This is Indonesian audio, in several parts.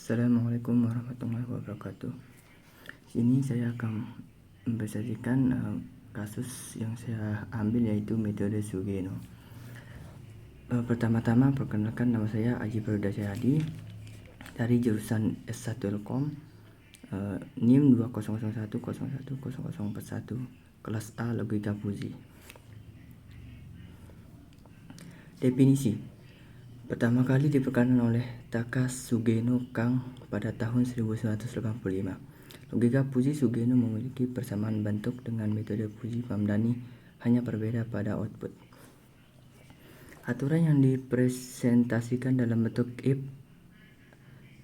Assalamualaikum warahmatullahi wabarakatuh. Sini saya akan mempresentasikan kasus yang saya ambil, yaitu metode Sugeno. Pertama-tama perkenalkan, nama saya Aji Pradasya Hadi dari jurusan S1 Telkom, NIM 2001010041, kelas A Logika Fuzi. Definisi. Pertama kali diperkenalkan oleh Takashi Sugeno Kang pada tahun 1985. Logika Fuji Sugeno memiliki persamaan bentuk dengan metode Fuji Mamdani, hanya berbeda pada output. Aturan yang dipresentasikan dalam bentuk if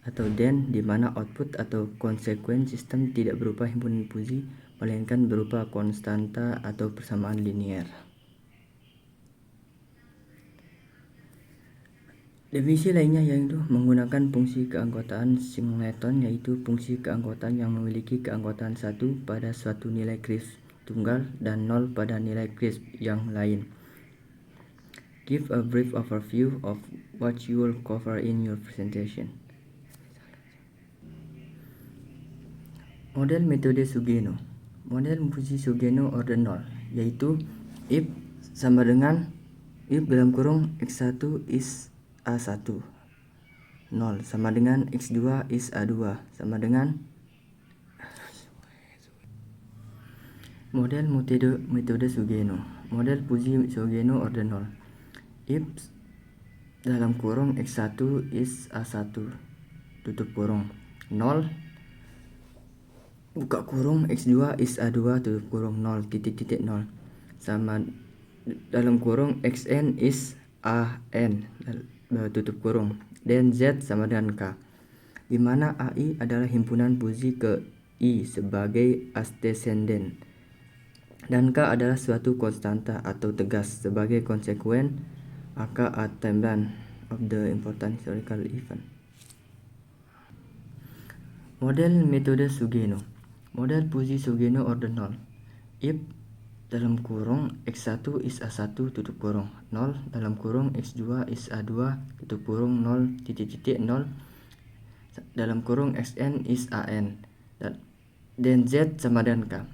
atau then, di mana output atau konsekuen sistem tidak berupa himpunan Fuji, melainkan berupa konstanta atau persamaan linier. Definisi lainnya yaitu menggunakan fungsi keanggotaan singleton, yaitu fungsi keanggotaan yang memiliki keanggotaan 1 pada suatu nilai crisp tunggal dan 0 pada nilai crisp yang lain. Give a brief overview of what you will cover in your presentation. Model metode Sugeno. Model fungsi Sugeno order 0, yaitu if sama dengan if dalam kurung x1 is A1, 0 sama dengan x2 is A2 sama dengan model metode Sugeno. Model Fuji Sugeno order 0. If dalam kurung x1 is A1 tutup kurung 0 buka kurung x2 is A2 tutup kurung 0 titik 0 sama dalam kurung xn is an tutup kurung dan z sama dengan k, di mana AI adalah himpunan Fuji ke I sebagai antecedent dan k adalah suatu konstanta atau tegas sebagai konsekuen aka a timeline of the important historical event. Model metode Sugeno. Model Fuji Sugeno order 0. If dalam kurung x1 is A1 tutup kurung 0 dalam kurung x2 is A2 tutup kurung 0 titik 0 dalam kurung xn is an dan z sama dengan k,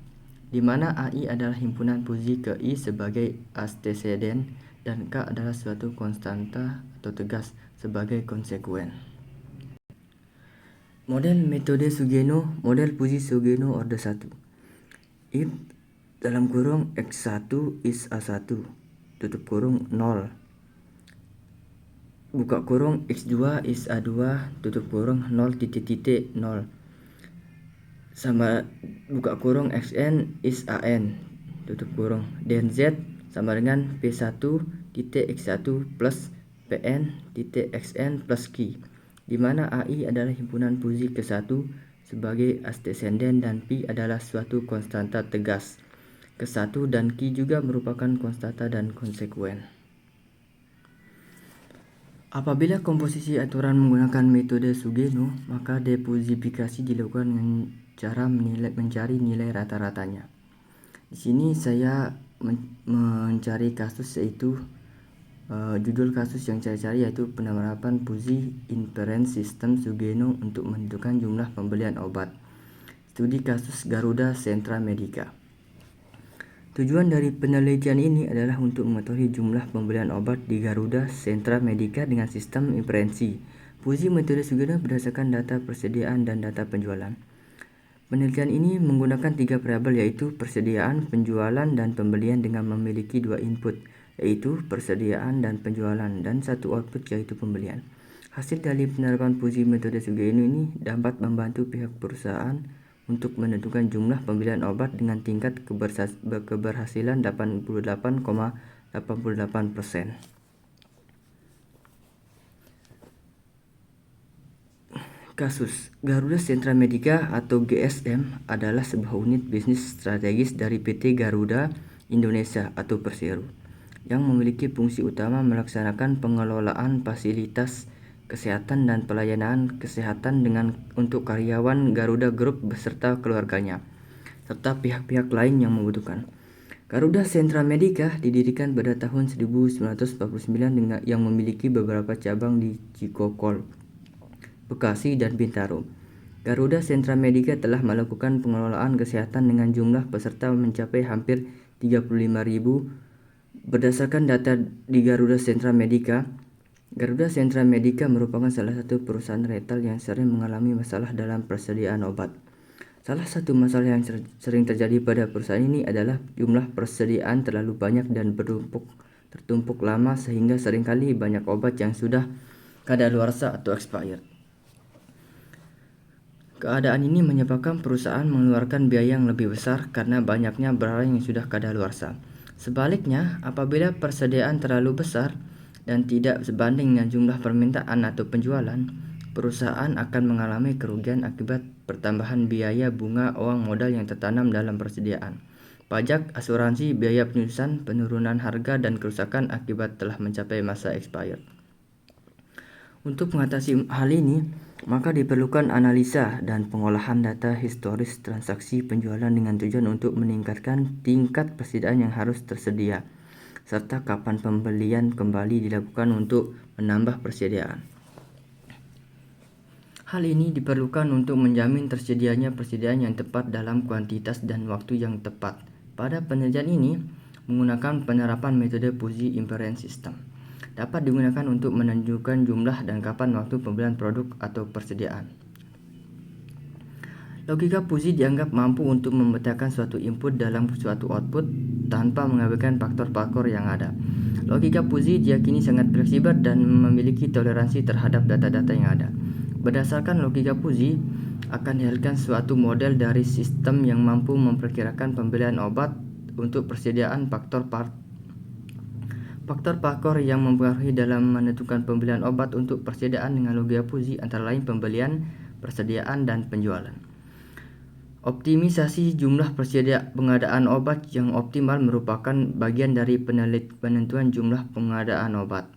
di mana AI adalah himpunan Fuji ke I sebagai antecedent dan k adalah suatu konstanta atau tegas sebagai konsekuen. Model metode Sugeno. Model Fuji Sugeno order 1. If dalam kurung x1 is A1 tutup kurung 0 buka kurung x2 is A2 tutup kurung 0 titik 0 sama buka kurung xn is an tutup kurung dan z sama dengan p1 titik x1 plus pn titik xn plus q, di mana AI adalah himpunan Fuji ke-1 sebagai antecedent dan P adalah suatu konstanta tegas. Ke-1 dan Q juga merupakan konstanta dan konsekuen. Apabila komposisi aturan menggunakan metode Sugeno, maka defusifikasi dilakukan dengan cara mencari nilai rata-ratanya. Di sini saya mencari kasus, yaitu judul kasus yang saya cari yaitu penerapan Fuji Inference System Sugeno untuk menentukan jumlah pembelian obat. Studi kasus Garuda Sentra Medica. Tujuan dari penelitian ini adalah untuk mengetahui jumlah pembelian obat di Garuda Sentra Medica dengan sistem inferensi Fuji metode Sugeno berdasarkan data persediaan dan data penjualan. Penelitian ini menggunakan 3 variabel, yaitu persediaan, penjualan, dan pembelian dengan memiliki 2 input, yaitu persediaan dan penjualan, dan 1 output, yaitu pembelian. Hasil dari penerapan Fuji metode Sugeno ini dapat membantu pihak perusahaan untuk menentukan jumlah pembelian obat dengan tingkat keberhasilan 88,88%. Kasus Garuda Sentra Medica atau GSM adalah sebuah unit bisnis strategis dari PT Garuda Indonesia atau Persero yang memiliki fungsi utama melaksanakan pengelolaan fasilitas kesehatan dan pelayanan kesehatan untuk karyawan Garuda Group beserta keluarganya, serta pihak-pihak lain yang membutuhkan. Garuda Sentra Medica didirikan pada tahun 1949 yang memiliki beberapa cabang di Cikokol, Bekasi, dan Bintaro. Garuda Sentra Medica telah melakukan pengelolaan kesehatan dengan jumlah peserta mencapai hampir 35.000. Berdasarkan data di Garuda Sentra Medica, Garuda Sentra Medica merupakan salah satu perusahaan retail yang sering mengalami masalah dalam persediaan obat. Salah satu masalah yang sering terjadi pada perusahaan ini adalah jumlah persediaan terlalu banyak dan tertumpuk lama sehingga seringkali banyak obat yang sudah kadaluarsa atau expired. Keadaan ini menyebabkan perusahaan mengeluarkan biaya yang lebih besar karena banyaknya barang yang sudah kadaluarsa. Sebaliknya, apabila persediaan terlalu besar dan tidak sebanding dengan jumlah permintaan atau penjualan, perusahaan akan mengalami kerugian akibat pertambahan biaya bunga uang modal yang tertanam dalam persediaan, pajak, asuransi, biaya penyusunan, penurunan harga, dan kerusakan akibat telah mencapai masa expired. Untuk mengatasi hal ini, maka diperlukan analisa dan pengolahan data historis transaksi penjualan dengan tujuan untuk meningkatkan tingkat persediaan yang harus tersedia, serta kapan pembelian kembali dilakukan untuk menambah persediaan. Hal ini diperlukan untuk menjamin tersedianya persediaan yang tepat dalam kuantitas dan waktu yang tepat. Pada penelitian ini, menggunakan penerapan metode Puji Inference System dapat digunakan untuk menentukan jumlah dan kapan waktu pembelian produk atau persediaan. Logika Puji dianggap mampu untuk memetakan suatu input dalam suatu output tanpa mengabaikan faktor-faktor yang ada. Logika Puji diyakini sangat fleksibel dan memiliki toleransi terhadap data-data yang ada. Berdasarkan logika Puji, akan dihasilkan suatu model dari sistem yang mampu memperkirakan pembelian obat untuk persediaan faktor-faktor yang mempengaruhi dalam menentukan pembelian obat untuk persediaan dengan logika Puji antara lain pembelian, persediaan, dan penjualan. Optimisasi jumlah pengadaan obat yang optimal merupakan bagian dari penentuan jumlah pengadaan obat.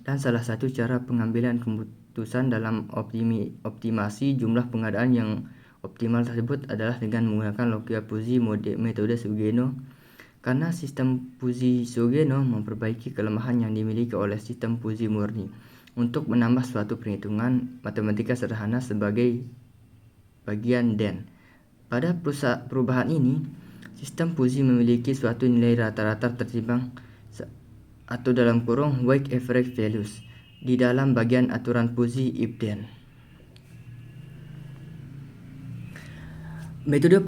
Dan salah satu cara pengambilan keputusan dalam optimasi jumlah pengadaan yang optimal tersebut adalah dengan menggunakan logika Puji metode Sugeno. Karena sistem Puji Sugeno memperbaiki kelemahan yang dimiliki oleh sistem Puji murni untuk menambah suatu perhitungan matematika sederhana sebagai bagian DEN. Pada perubahan ini, sistem Puji memiliki suatu nilai rata-rata tertimbang atau dalam kurung weighted average values di dalam bagian aturan Puji if then. Metode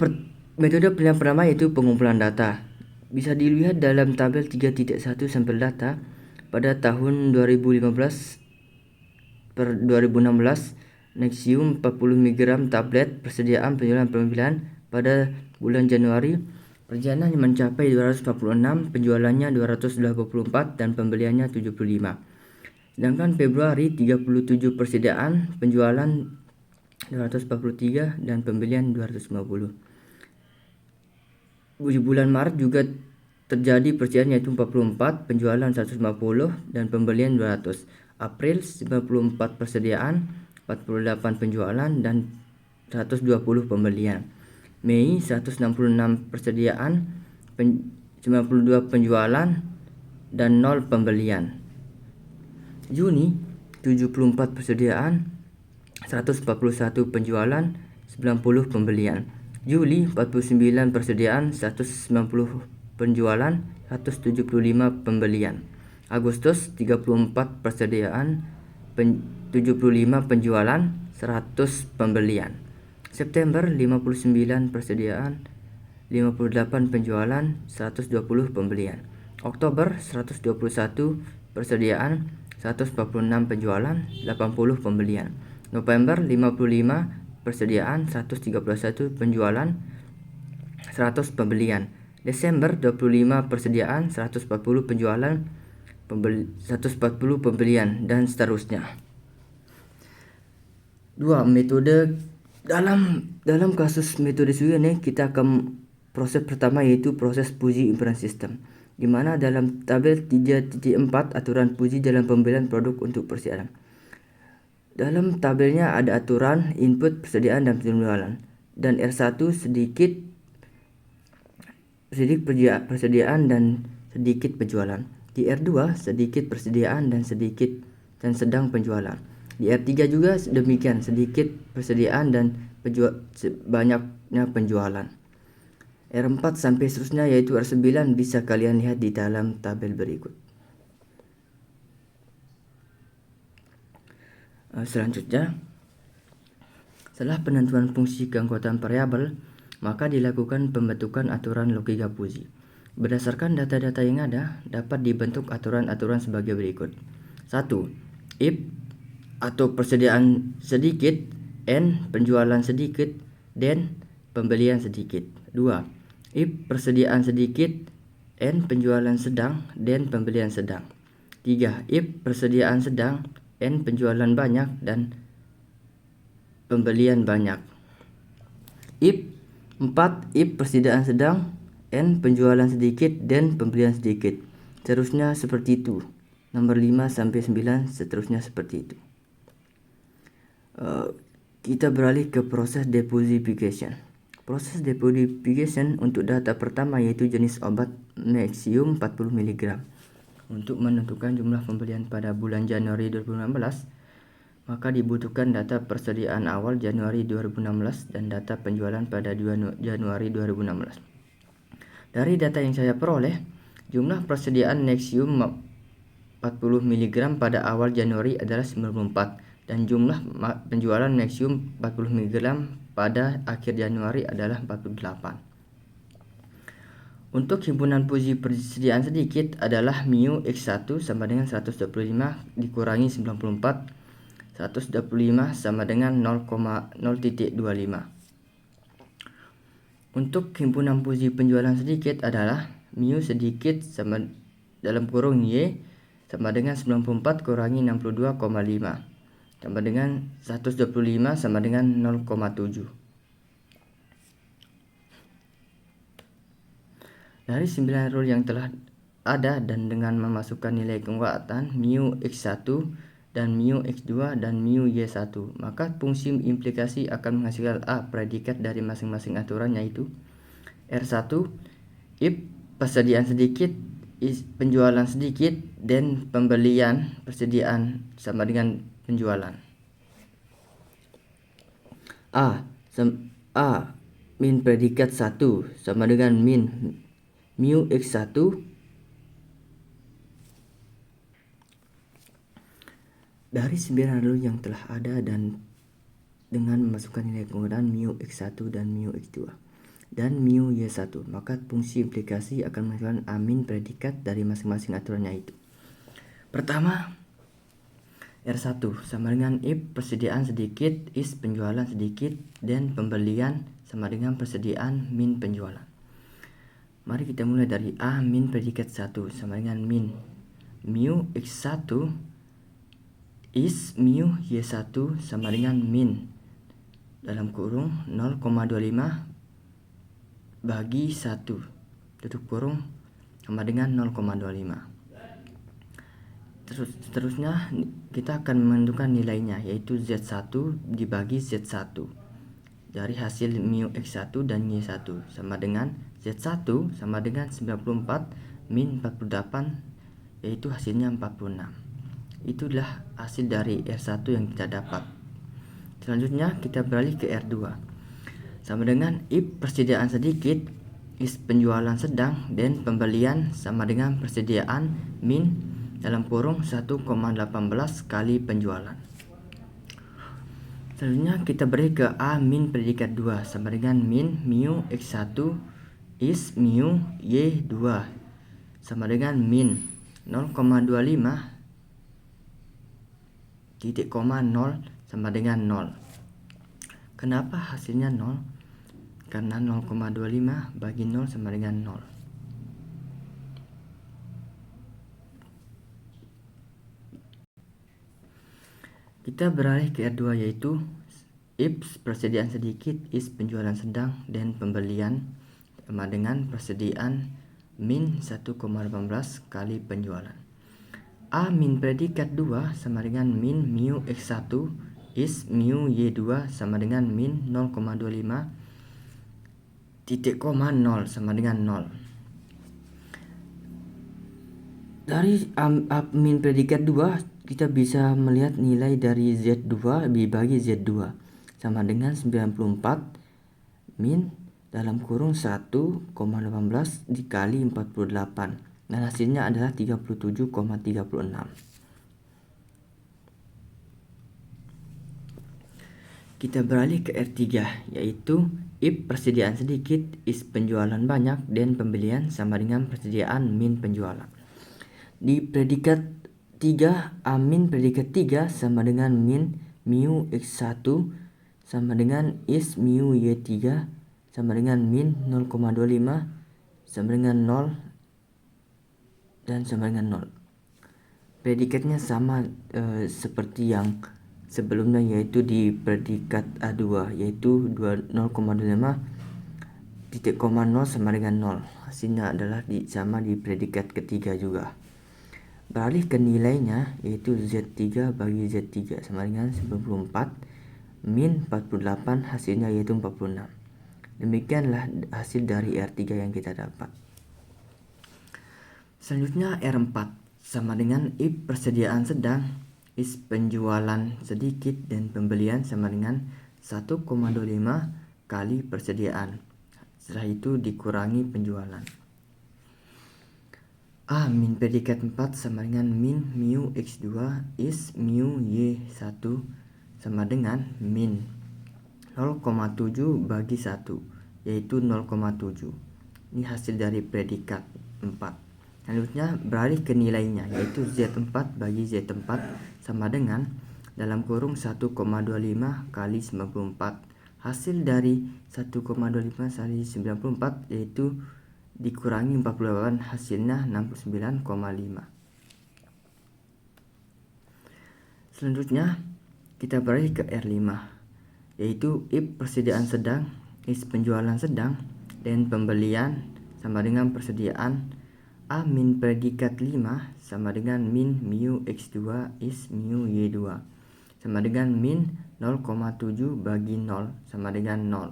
yang pertama yaitu pengumpulan data. Bisa dilihat dalam tabel 3.1 sampel data pada tahun 2015 per 2016. Nexium 40 mg tablet persediaan penjualan pembelian pada bulan Januari perjalanan mencapai 246, penjualannya 284 dan pembeliannya 75. Sedangkan Februari 37 persediaan, penjualan 243 dan pembelian 250. Di bulan Maret juga terjadi persediaan yaitu 44, penjualan 150 dan pembelian 200. April 94 persediaan, 48 penjualan dan 120 pembelian. Mei 166 persediaan, 92 penjualan dan 0 pembelian. Juni 74 persediaan, 141 penjualan, 90 pembelian. Juli 49 persediaan, 190 penjualan, 175 pembelian. Agustus 34 persediaan, 75 penjualan, 100 pembelian. September 59 persediaan, 58 penjualan, 120 pembelian. Oktober 121 persediaan, 146 penjualan, 80 pembelian. November 55 persediaan, 131 penjualan, 100 pembelian. Desember 25 persediaan, 140 penjualan, 140 pembelian dan seterusnya. 2. Metode dalam kasus metode Sugeno kita akan proses pertama yaitu proses Puji Inference System, di mana dalam tabel 3.4 aturan Puji dalam pembelian produk untuk persediaan. Dalam tabelnya ada aturan input, persediaan dan penjualan, dan R1 sedikit persediaan dan sedikit penjualan. Di R2 sedikit persediaan dan sedang penjualan. Di R3 juga demikian, sedikit persediaan dan banyaknya penjualan. R4 sampai seterusnya yaitu R9 bisa kalian lihat di dalam tabel berikut. Selanjutnya, setelah penentuan fungsi keanggotaan variabel, maka dilakukan pembentukan aturan logika fuzzi. Berdasarkan data-data yang ada, dapat dibentuk aturan-aturan sebagai berikut. 1. If atau persediaan sedikit, N penjualan sedikit, dan pembelian sedikit. 2. If persediaan sedikit, N penjualan sedang, dan pembelian sedang. 3. If persediaan sedang, N penjualan banyak, dan pembelian banyak. If 4. If persediaan sedang, N penjualan sedikit, dan pembelian sedikit. Seterusnya seperti itu. Nomor 5 sampai 9 seterusnya seperti itu. Kita beralih ke proses deposification. Proses deposification untuk data pertama yaitu jenis obat Nexium 40 mg. Untuk menentukan jumlah pembelian pada bulan Januari 2016, maka dibutuhkan data persediaan awal Januari 2016 dan data penjualan pada Januari 2016. Dari data yang saya peroleh, jumlah persediaan Nexium 40 mg pada awal Januari adalah 94 dan jumlah penjualan Nexium 40 mg pada akhir Januari adalah 48. Untuk himpunan fuzzi persediaan sedikit adalah mu X1 sama dengan 125 dikurangi 94, 125 sama dengan 0,0.25. Untuk himpunan fuzzi penjualan sedikit adalah mu sedikit sama dalam kurung Y sama dengan 94 kurangi 62,5 sama dengan 125 sama dengan 0,7. Dari 9 rule yang telah ada dan dengan memasukkan nilai kekuatan mu X1 dan mu X2 dan mu Y1, maka fungsi implikasi akan menghasilkan A predikat dari masing-masing aturan, yaitu R1 if persediaan sedikit is penjualan sedikit dan pembelian persediaan sama dengan penjualan. A min predikat 1 sama dengan min mu X1 dari 9 rule yang telah ada dan dengan memasukkan nilai kemudahan mu X1 dan mu X2 dan mu Y1, maka fungsi implikasi akan menghasilkan A min predikat dari masing-masing aturannya itu. Pertama, R1 sama dengan if persediaan sedikit is penjualan sedikit dan pembelian sama dengan persediaan min penjualan. Mari kita mulai dari A min predikat 1 sama dengan min mu X1 is mu Y1 sama dengan min dalam kurung 0,25 bagi 1 tutup kurung sama dengan 0,25. Seterusnya kita akan menentukan nilainya, yaitu Z1 dibagi Z1 dari hasil mu X1 dan Y1 sama dengan Z1 sama dengan 94 min 48, yaitu hasilnya 46. Itulah hasil dari R1 yang kita dapat. Selanjutnya kita beralih ke R2 sama dengan if persediaan sedikit is penjualan sedang dan pembelian sama dengan persediaan min dalam kurung 1,18 kali penjualan. Selanjutnya kita beri ke A min predikat 2 sama dengan min mu X1 is mu Y2 sama dengan min 0,25 titik koma 0 sama dengan 0. Kenapa hasilnya 0? Karena 0,25 bagi 0 sama dengan 0. Kita beralih ke R2, yaitu if persediaan sedikit is penjualan sedang dan pembelian sama dengan persediaan min 1,18 kali penjualan. A min predikat 2 sama dengan min mu X1 is mu Y2 sama dengan min 0,25 titik koma 0 sama dengan 0. Dari A min predikat 2 kita bisa melihat nilai dari Z2 dibagi Z2 sama dengan 94 min dalam kurung 1,18 dikali 48 dan hasilnya adalah 37,36. Kita beralih ke R3, yaitu if persediaan sedikit is penjualan banyak dan pembelian sama dengan persediaan min penjualan. Di predikat 3, A min predikat 3 sama dengan min mu X1 sama dengan is mu Y3 sama dengan min 0,25 sama dengan 0 dan sama dengan 0. Predikatnya sama seperti yang sebelumnya, yaitu di predikat A2, yaitu 0,25 titik koma 0 sama dengan 0. Hasilnya adalah sama di predikat ketiga juga. Beralih ke nilainya, yaitu Z3 bagi Z3 sama dengan 94 min 48, hasilnya yaitu 46. Demikianlah hasil dari R3 yang kita dapat. Selanjutnya R4 sama dengan if persediaan sedang is penjualan sedikit dan pembelian sama dengan 1,25 kali persediaan. Setelah itu dikurangi penjualan. A min predikat 4 sama dengan min mu X2 is mu Y1 sama dengan min 0,7 bagi 1, yaitu 0,7. Ini hasil dari predikat 4. Selanjutnya beralih ke nilainya, yaitu Z4 bagi Z4 sama dengan dalam kurung 1,25 kali 94. Hasil dari 1,25 kali 94 yaitu dikurangi 48, hasilnya 69,5. Selanjutnya kita beralih ke R5, yaitu if persediaan sedang is penjualan sedang dan pembelian sama dengan persediaan. A min predikat 5 sama dengan min mu X2 is mu Y2 sama dengan min 0,7 bagi 0 sama dengan 0.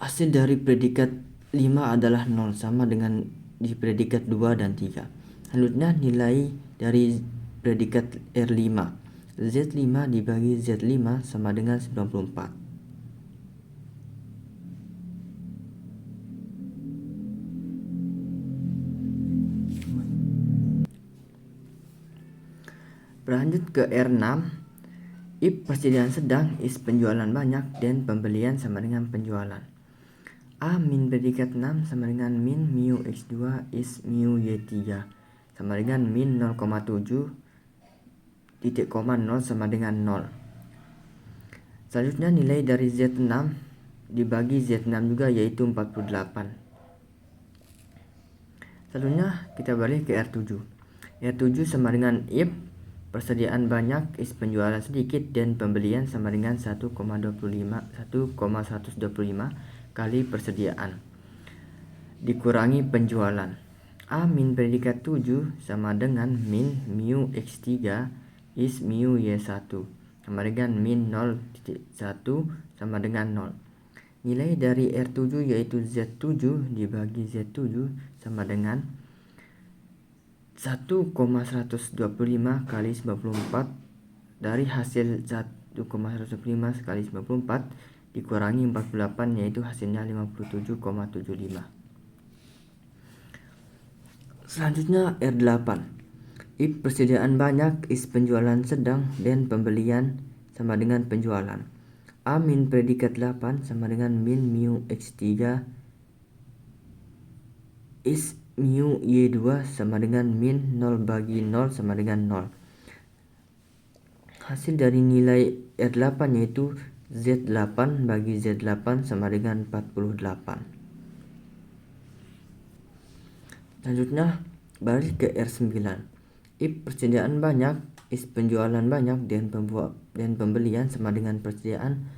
Hasil dari predikat 5 adalah 0 sama dengan di predikat 2 dan 3. Selanjutnya nilai dari predikat R5. Z5 dibagi Z5 sama dengan 94. Berlanjut ke R6, if persediaan sedang is penjualan banyak dan pembelian sama dengan penjualan. A min predikat 6 sama dengan min mu X2 is mu Y3 sama dengan min 0,7 titik koma 0 sama dengan 0. Selanjutnya nilai dari Z6 dibagi Z6 juga, yaitu 48. Selanjutnya kita balik ke R7. R7 sama dengan if persediaan banyak is penjualan sedikit dan pembelian sama dengan 1,125 kali persediaan dikurangi penjualan. A min predikat 7 sama dengan min mu X3 is mu Y1 sama dengan min 0,1 sama dengan 0. Nilai dari R7 yaitu Z7 dibagi Z7 sama dengan 1,125 kali 94 dari hasil 1,125 kali 94 dikurangi 48, yaitu hasilnya 57,75. Selanjutnya R8. If persediaan banyak is penjualan sedang dan pembelian sama dengan penjualan. A min predikat 8 sama dengan min mu X3 is mu Y2 sama dengan min 0 bagi 0 sama dengan 0. Hasil dari nilai R8 yaitu Z8 bagi Z8 sama dengan 48. Selanjutnya balik ke R9. If persediaan banyak is penjualan banyak dan pembelian sama dengan persediaan.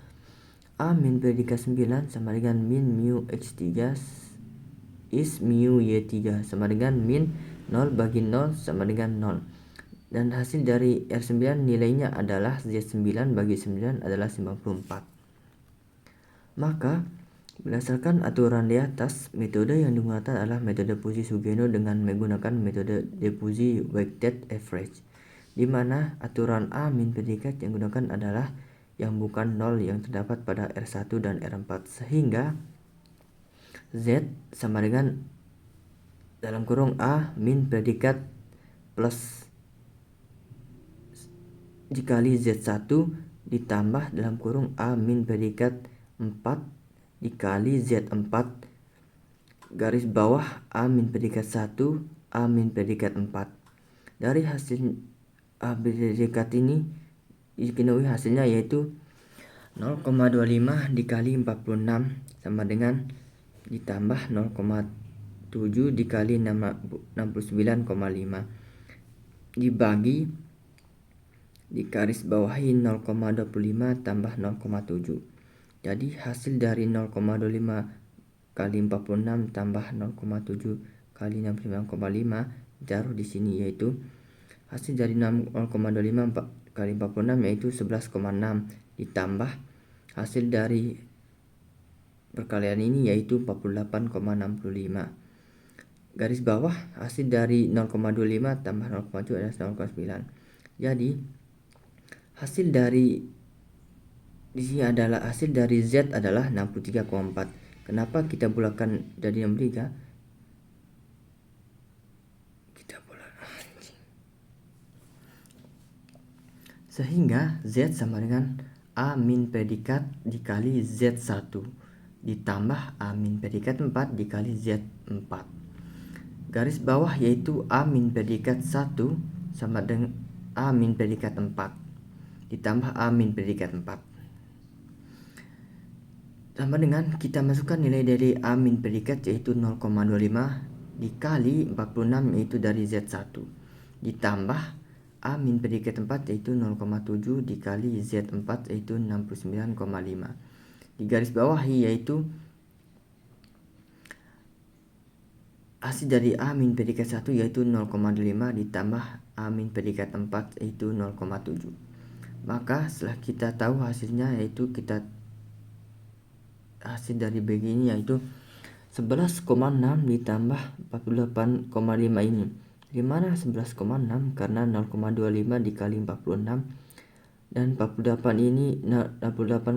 A min predikat 9 sama dengan min mu X3 is mu Y3 sama dengan min 0 bagi 0 sama dengan 0. Dan hasil dari R9 nilainya adalah Z9 bagi 9 adalah 54. Maka Berdasarkan aturan di atas, metode yang digunakan adalah metode Puji-Sugeno dengan menggunakan metode diffusion weighted average, di mana aturan A min predikat yang digunakan adalah yang bukan nol yang terdapat pada R1 dan R4, sehingga Z sama dengan dalam kurung A min predikat plus dikali Z1 ditambah dalam kurung A min predikat 4 dikali Z4 garis bawah A min predikat 1 A min predikat 4. Dari hasil A predikat ini diketahui hasilnya yaitu 0,25 dikali 46 sama dengan ditambah 0,7 dikali 69,5 dibagi di garis bawahi 0,25 tambah 0,7. Jadi hasil dari 0,25 kali 46 tambah 0,7 kali 69,5 taruh di sini, yaitu hasil dari 0,25 kali 46 yaitu 11,6 ditambah hasil dari perkalian ini yaitu 48,65. Garis bawah hasil dari 0,25 tambah 0,7 adalah 0,9. Jadi hasil dari di sini adalah hasil dari Z adalah 63,4. Kenapa kita bulatkan jadi 63? Kita bulatkan sehingga Z sama dengan A min predikat dikali Z1 ditambah A min predikat 4 dikali Z4. Garis bawah yaitu A min predikat 1 sama dengan A min predikat 4 ditambah A min predikat 4. Sama dengan kita masukkan nilai dari A min predikat yaitu 0,25 dikali 46 yaitu dari Z1 ditambah A min predikat 4 yaitu 0,7 dikali Z4 yaitu 69,5. Di garis bawah yaitu hasil dari A min predikat 1 yaitu 0,5 ditambah A min predikat 4 yaitu 0,7. Maka setelah kita tahu hasilnya yaitu kita hasil dari begini yaitu 11,6 ditambah 48,5 ini. Di mana 11,6? Karena 0,25 dikali 46 dan 48 ini 48,65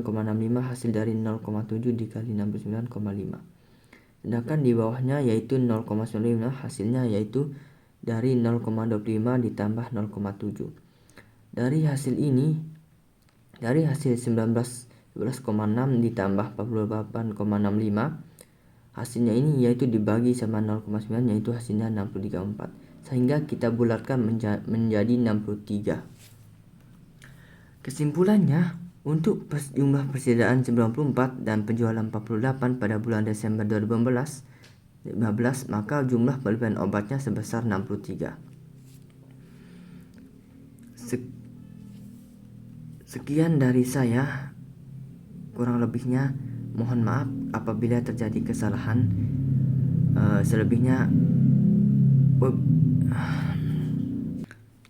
hasil dari 0,7 dikali 69,5. Sedangkan di bawahnya yaitu 0,95 hasilnya yaitu dari 0,25 ditambah 0,7. Dari hasil ini, dari hasil 11,6 ditambah 48,65 hasilnya ini yaitu dibagi sama 0,9 yaitu hasilnya 63,4, sehingga kita bulatkan menjadi 63. Kesimpulannya, untuk jumlah persediaan 94 dan penjualan 48 pada bulan Desember 2015, maka jumlah pembelian obatnya sebesar 63. Sekian dari saya. Kurang lebihnya mohon maaf apabila terjadi kesalahan.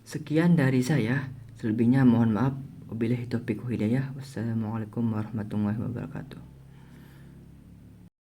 Sekian dari saya. Selebihnya mohon maaf. Wabillahi taufiq wal hidayah. Wassalamualaikum warahmatullahi wabarakatuh.